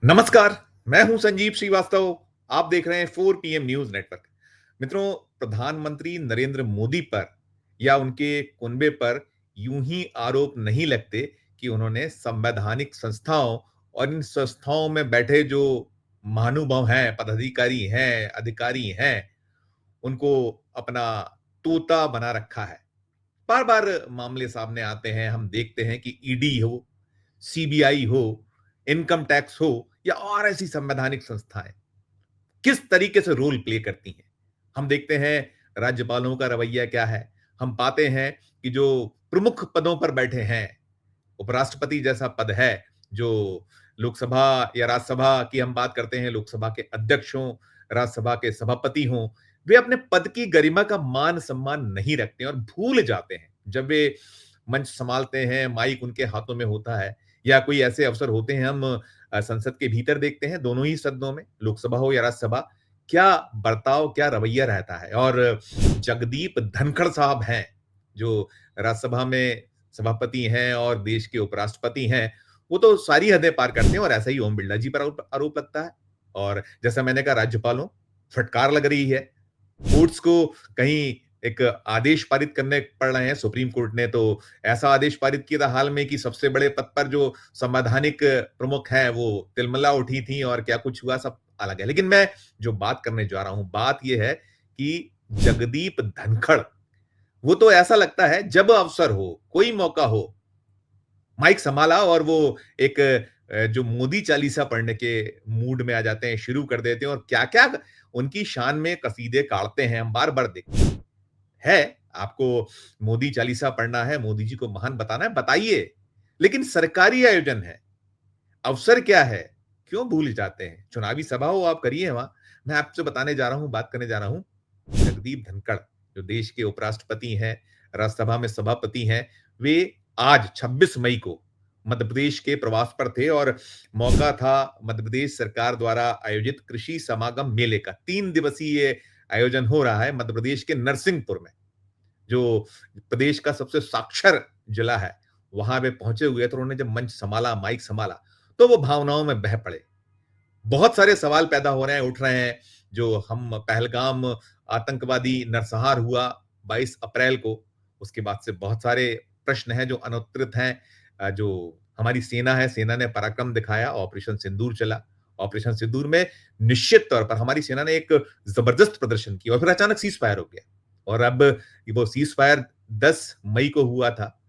नमस्कार। मैं हूं संजीव श्रीवास्तव। आप देख रहे हैं 4 पीएम न्यूज नेटवर्क। मित्रों, प्रधानमंत्री नरेंद्र मोदी पर या उनके कुनबे पर यूं ही आरोप नहीं लगते कि उन्होंने संवैधानिक संस्थाओं और इन संस्थाओं में बैठे जो महानुभाव हैं, पदाधिकारी हैं, अधिकारी हैं, उनको अपना तोता बना रखा है। बार बार मामले सामने आते हैं, हम देखते हैं कि ईडी हो, सीबीआई हो, इनकम टैक्स हो या और ऐसी संवैधानिक संस्थाएं किस तरीके से रोल प्ले करती हैं। हम देखते हैं राज्यपालों का रवैया क्या है। हम पाते हैं कि जो प्रमुख पदों पर बैठे हैं, उपराष्ट्रपति जैसा पद है, जो लोकसभा या राज्यसभा की हम बात करते हैं, लोकसभा के अध्यक्ष हों, राज्यसभा के सभापति हों, वे अपने पद की गरिमा का मान सम्मान नहीं रखते और भूल जाते हैं जब वे मंच संभालते हैं, माइक उनके हाथों में होता है या कोई ऐसे अवसर होते हैं, हम संसद के भीतर देखते हैं, दोनों ही सदनों में, लोकसभा हो या राज्यसभा, क्या बर्ताव, क्या रवैया रहता है। और जगदीप धनखड़ साहब हैं, जो राज्यसभा में सभापति हैं और देश के उपराष्ट्रपति हैं, वो तो सारी हदें पार करते हैं और ऐसा ही ओम बिरला जी पर आरोप आरोप लगता है। और जैसा मैंने कहा, राज्यपालों, फटकार लग रही है। कोर्ट्स को कहीं एक आदेश पारित करने पड़ रहे हैं। सुप्रीम कोर्ट ने तो ऐसा आदेश पारित किया था हाल में कि सबसे बड़े पद पर जो संवैधानिक प्रमुख हैं, वो तिलमिला उठी थी और क्या कुछ हुआ, सब अलग है। लेकिन मैं जो बात करने जा रहा हूं, बात यह है कि जगदीप धनखड़, वो तो ऐसा लगता है जब अवसर हो, कोई मौका हो, माइक संभाला और वो एक जो मोदी चालीसा पढ़ने के मूड में आ जाते हैं, शुरू कर देते हैं और क्या-क्या उनकी शान में कसीदे काढ़ते हैं, हम बार-बार देखते हैं। आपको मोदी चालीसा पढ़ना है, मोदी जी को महान बताना है, बताइए। लेकिन सरकारी आयोजन है, अवसर क्या है, क्यों भूल जाते हैं? चुनावी सभा हो, आप करिए वहां। मैं आपसे बताने जा रहा हूं, बात करने जा रहा हूं जगदीप धनखड़, जो देश के उपराष्ट्रपति हैं, राज्यसभा में सभापति हैं। वे आज 26 मई को मध्य प्रदेश के प्रवास पर थे और मौका था मध्य प्रदेश सरकार द्वारा आयोजित कृषि समागम मेले का। 3 दिवसीय आयोजन हो रहा है मध्य प्रदेश के नरसिंहपुर में, जो प्रदेश का सबसे साक्षर जिला है। वहां वे पहुंचे हुए थे। उन्होंने जब मंच संभाला, माइक संभाला, तो वो भावनाओं में बह पड़े। बहुत सारे सवाल पैदा हो रहे हैं, उठ रहे हैं। जो हम पहलगाम आतंकवादी नरसंहार हुआ 22 अप्रैल को, उसके बाद से बहुत सारे प्रश्न हैं जो अनुत्तरित हैं। जो हमारी सेना है, सेना ने पराक्रम दिखाया, ऑपरेशन सिंदूर चला। ऑपरेशन सिंदूर में निश्चित तौर पर हमारी सेना ने एक जबरदस्त प्रदर्शन किया और फिर अचानक सीज फायर हो गया। और अब वो सीज फायर 10 मई को हुआ था।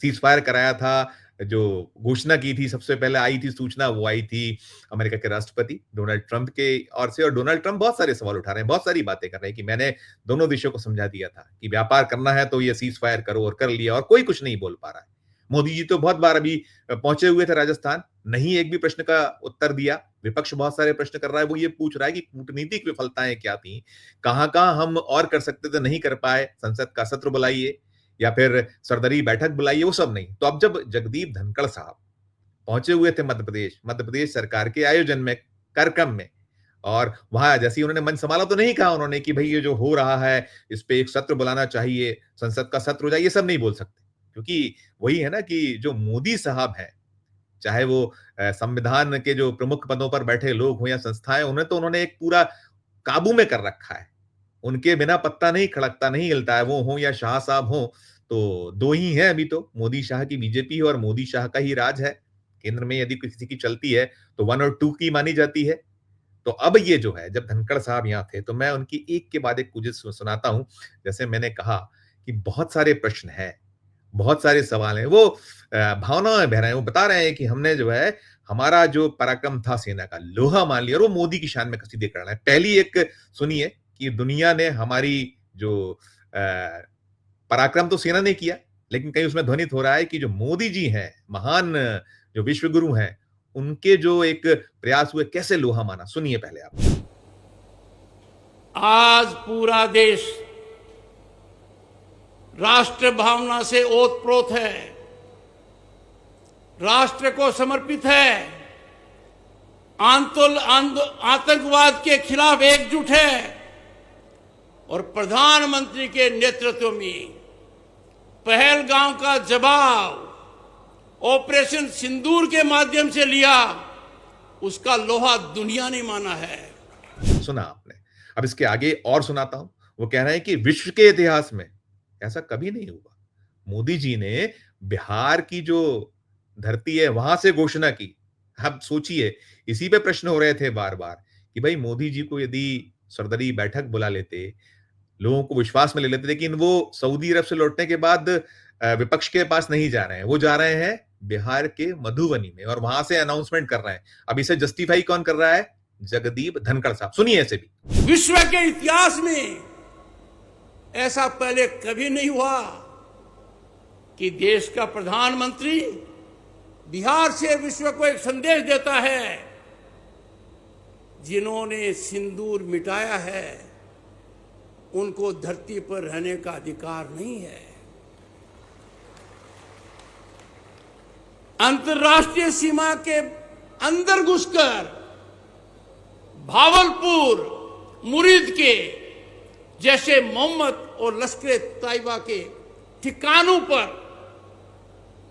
सीज फायर कराया था, जो घोषणा की थी, सबसे पहले आई थी सूचना, वो आई थी अमेरिका के राष्ट्रपति डोनाल्ड ट्रंप के ओर से। और डोनाल्ड ट्रंप बहुत सारे सवाल उठा रहे हैं, बहुत सारी बातें कर रहे हैं कि मैंने दोनों देशों को समझा दिया था कि व्यापार करना है तो ये सीज फायर करो, और कर लिया, और कोई कुछ नहीं बोल पा रहा है। मोदी जी तो बहुत बार अभी पहुंचे हुए थे राजस्थान, नहीं एक भी प्रश्न का उत्तर दिया। विपक्ष बहुत सारे प्रश्न कर रहा है, वो ये पूछ रहा है कि कूटनीतिक विफलताएं क्या थी, कहां हम और कर सकते थे, नहीं कर पाए, संसद का सत्र बुलाइए या फिर सरदरी बैठक बुलाइए, वो सब नहीं। तो अब जब जगदीप धनखड़ साहब पहुंचे हुए थे मध्य प्रदेश सरकार के आयोजन में, कार्यक्रम में, और वहां जैसे ही उन्होंने मन संभाला, तो नहीं कहा उन्होंने कि भाई ये जो हो रहा है इस पे एक सत्र बुलाना चाहिए, संसद का सत्र हो जाए, ये सब नहीं बोल सकते। क्योंकि वही है ना कि जो मोदी साहब हैं, चाहे वो संविधान के जो प्रमुख पदों पर बैठे लोग हों या संस्थाएं, उन्होंने एक पूरा काबू में कर रखा है। उनके बिना पत्ता नहीं खड़कता, नहीं हिलता है। वो हों या शाह साहब हों, तो दो ही हैं अभी तो, मोदी शाह की बीजेपी है और मोदी शाह का ही राज है। केंद्र में यदि किसी की चलती है तो 1 और 2 की मानी जाती है। तो अब ये जो है, जब धनखड़ साहब यहाँ थे, तो मैं उनकी एक के बाद एक कुछ सुनाता हूँ। जैसे मैंने कहा कि बहुत सारे प्रश्न हैं, बहुत सारे सवाल हैं। वो भावनाओं में बह रहे हैं। वो बता रहे हैं कि हमने जो है, हमारा जो पराक्रम था सेना का, लोहा मान लिया, और वो मोदी की शान में कसीदे कर रहे हैं। पहली एक सुनिए कि दुनिया ने हमारी जो पराक्रम तो सेना ने किया, लेकिन कहीं उसमें ध्वनित हो रहा है कि जो मोदी जी हैं, महान जो विश्व गुरु हैं, उनके जो एक प्रयास हुए, कैसे लोहा माना। सुनिए पहले आप। आज पूरा देश राष्ट्र भावना से ओतप्रोत है, राष्ट्र को समर्पित है, आतंकवाद के खिलाफ एकजुट है और प्रधानमंत्री के नेतृत्व में पहलगाम का जवाब ऑपरेशन सिंदूर के माध्यम से लिया उसका लोहा दुनिया ने माना है। सुना आपने। अब इसके आगे और सुनाता हूं। वो कह रहे हैं कि विश्व के इतिहास में ऐसा कभी नहीं हुआ। मोदी जी ने बिहार की जो धरती है वहां से घोषणा की। अब सोचिए, इसी पे प्रश्न हो रहे थे बार बार कि भाई मोदी जी को यदि सरदरी बैठक बुला लेते, लोगों को विश्वास में ले लेते, लेकिन वो सऊदी अरब से लौटने के बाद विपक्ष के पास नहीं जा रहे हैं, वो जा रहे हैं बिहार के मधुबनी में और वहां से अनाउंसमेंट कर रहे हैं। अब इसे जस्टिफाई कौन कर रहा है? जगदीप धनखड़ साहब। सुनिए ऐसे भी। विश्व के इतिहास में ऐसा पहले कभी नहीं हुआ कि देश का प्रधानमंत्री बिहार से विश्व को एक संदेश देता है, जिन्होंने सिंदूर मिटाया है उनको धरती पर रहने का अधिकार नहीं है। अंतर्राष्ट्रीय सीमा के अंदर घुसकर भावलपुर, मुरीद के जैसे मोहम्मद और लश्कर तैयबा के ठिकानों पर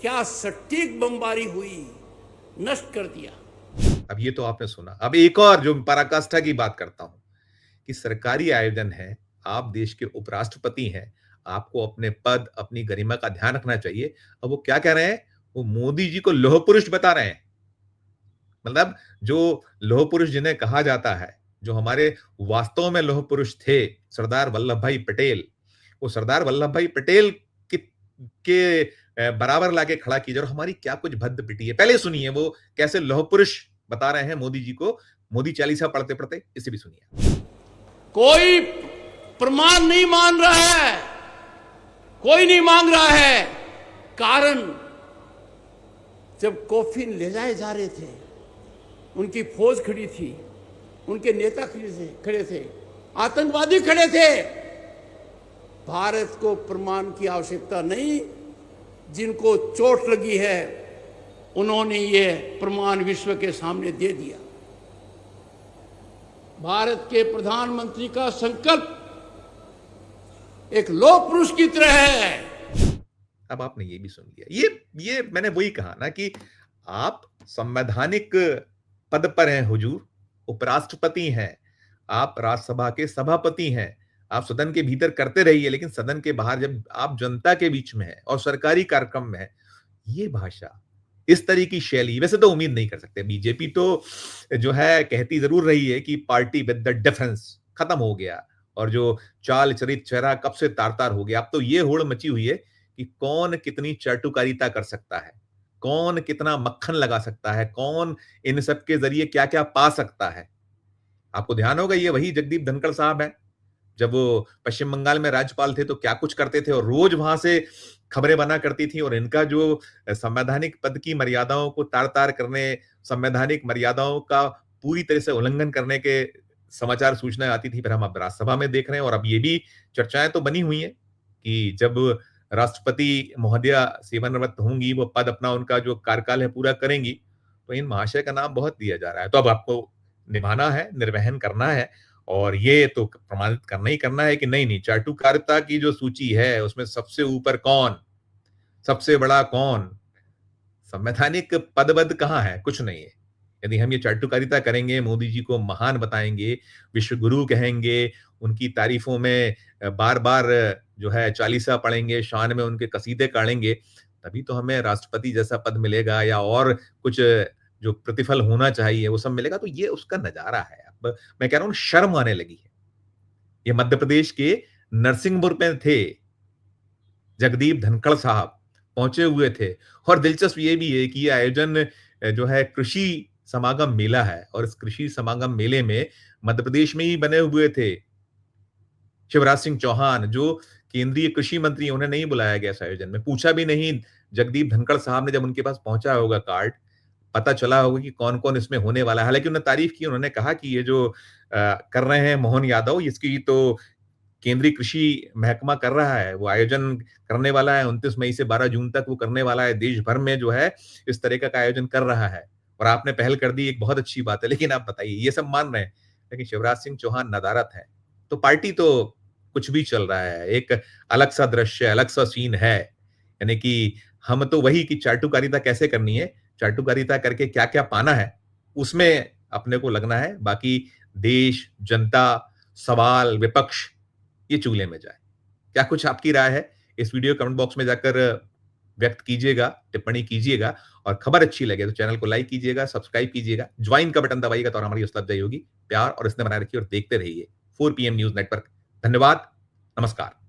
क्या सटीक बमबारी हुई, नष्ट कर दिया। अब ये तो आपने सुना। अब एक और जो पराकाष्ठा की बात करता हूं कि सरकारी आयोजन है, आप देश के उपराष्ट्रपति हैं, आपको अपने पद, अपनी गरिमा का ध्यान रखना चाहिए। अब वो क्या कह रहे हैं? वो मोदी जी को लौह पुरुष बता रहे हैं। मतलब जो लौह पुरुष जिन्हें कहा जाता है, जो हमारे वास्तव में लौह पुरुष थे, सरदार वल्लभ भाई पटेल, वो सरदार वल्लभ भाई पटेल के बराबर लाके खड़ा कीजिए। और हमारी क्या कुछ भद्द पिटी है, पहले सुनिए वो कैसे लौह पुरुष बता रहे हैं मोदी जी को, मोदी चालीसा पढ़ते पढ़ते। इसे भी सुनिए। कोई प्रमाण नहीं मान रहा है, कोई नहीं मांग रहा है। कारण, जब कॉफिन ले जाए जा रहे थे, उनकी फौज खड़ी थी, उनके नेता खड़े थे, आतंकवादी खड़े थे। भारत को प्रमाण की आवश्यकता नहीं, जिनको चोट लगी है उन्होंने ये प्रमाण विश्व के सामने दे दिया। भारत के प्रधानमंत्री का संकल्प एक लौह पुरुष की तरह है। अब आपने ये भी सुन लिया। ये मैंने वही कहा ना कि आप संवैधानिक पद पर हैं हुजूर, उपराष्ट्रपति हैं, आप राज्यसभा के सभापति हैं, आप सदन के भीतर करते रहिए, लेकिन सदन के बाहर जब आप जनता के बीच में हैं और सरकारी कार्यक्रम में है, ये भाषा, इस तरह की शैली वैसे तो उम्मीद नहीं कर सकते। बीजेपी तो जो है कहती जरूर रही है कि पार्टी विद द डिफरेंस खत्म हो गया और जो चाल चरित चेहरा कब से तार तार हो गया। अब तो ये होड़ मची हुई है कि कौन कितनी चाटुकारिता कर सकता है, कौन कितना मक्खन लगा सकता है, कौन इन सब के जरिए क्या क्या पा सकता है। आपको ध्यान होगा ये वही जगदीप धनखड़ साहब है, जब वो पश्चिम बंगाल में राज्यपाल थे तो क्या कुछ करते थे और रोज वहां से खबरें बना करती थी। और इनका जो संवैधानिक पद की मर्यादाओं को तार तार करने, संवैधानिक मर्यादाओं का पूरी तरह से उल्लंघन करने के समाचार सूचनाएं आती थी। फिर हम अब राज्यसभा में देख रहे हैं और अब ये भी चर्चाएं तो बनी हुई हैं कि जब राष्ट्रपति महोदया सेवानिवृत्त होंगी, वो पद अपना उनका जो कार्यकाल है पूरा करेंगी, तो इन महाशय का नाम बहुत दिया जा रहा है। तो अब आपको निभाना है, निर्वहन करना है और ये तो प्रमाणित करना ही करना है कि नहीं नहीं, चाटुकारिता की जो सूची है उसमें सबसे ऊपर कौन, सबसे बड़ा कौन, संवैधानिक पदवद कहां है? कुछ नहीं है। यदि हम ये चाटुकारिता करेंगे, मोदी जी को महान बताएंगे, विश्व गुरु कहेंगे, उनकी तारीफों में बार बार जो है चालीसा पढ़ेंगे, शान में उनके कसीदे काढ़ेंगे, तभी तो हमें राष्ट्रपति जैसा पद मिलेगा या और कुछ जो प्रतिफल होना चाहिए वो सब मिलेगा। तो ये उसका नजारा है। अब मैं कह रहा हूं शर्म आने लगी है। ये मध्य प्रदेश के नरसिंहपुर में थे, जगदीप धनखड़ साहब पहुंचे हुए थे। और दिलचस्प ये भी है कि ये आयोजन जो है कृषि समागम मेला है और इस कृषि समागम मेले में मध्य प्रदेश में ही बने हुए थे शिवराज सिंह चौहान, जो केंद्रीय कृषि मंत्री, उन्हें नहीं बुलाया गया इस आयोजन में, पूछा भी नहीं जगदीप धनखड़ साहब ने। जब उनके पास पहुंचा होगा कार्ड, पता चला होगा कि कौन कौन इसमें होने वाला है। हालांकि उन्होंने तारीफ की, उन्होंने कहा कि ये जो कर रहे हैं मोहन यादव, इसकी तो केंद्रीय कृषि महकमा कर रहा है, वो आयोजन करने वाला है 29 मई से 12 जून तक वो करने वाला है, देश भर में जो है इस तरह का आयोजन कर रहा है और आपने पहल कर दी, एक बहुत अच्छी बात है। लेकिन आप बताइए, ये सब मान रहे हैं लेकिन शिवराज सिंह चौहान नदारत है, तो पार्टी तो कुछ भी चल रहा है, एक अलग सा दृश्य, अलग सा सीन है। यानी कि हम तो वही कि चाटुकारिता कैसे करनी है, चाटुकारिता करके क्या क्या पाना है, उसमें अपने को लगना है, बाकी देश, जनता, सवाल, विपक्ष ये चूल्हे में जाए। क्या कुछ आपकी राय है? इस वीडियो कमेंट बॉक्स में जाकर व्यक्त कीजिएगा, टिप्पणी कीजिएगा और खबर अच्छी लगे तो चैनल को लाइक कीजिएगा, सब्सक्राइब कीजिएगा, ज्वाइन का बटन दबाइएगा तो और हमारी हौसला अफजाई होगी। प्यार और स्नेह बनाए रखिए और देखते रहिए 4 पीएम न्यूज़ नेटवर्क। धन्यवाद, नमस्कार।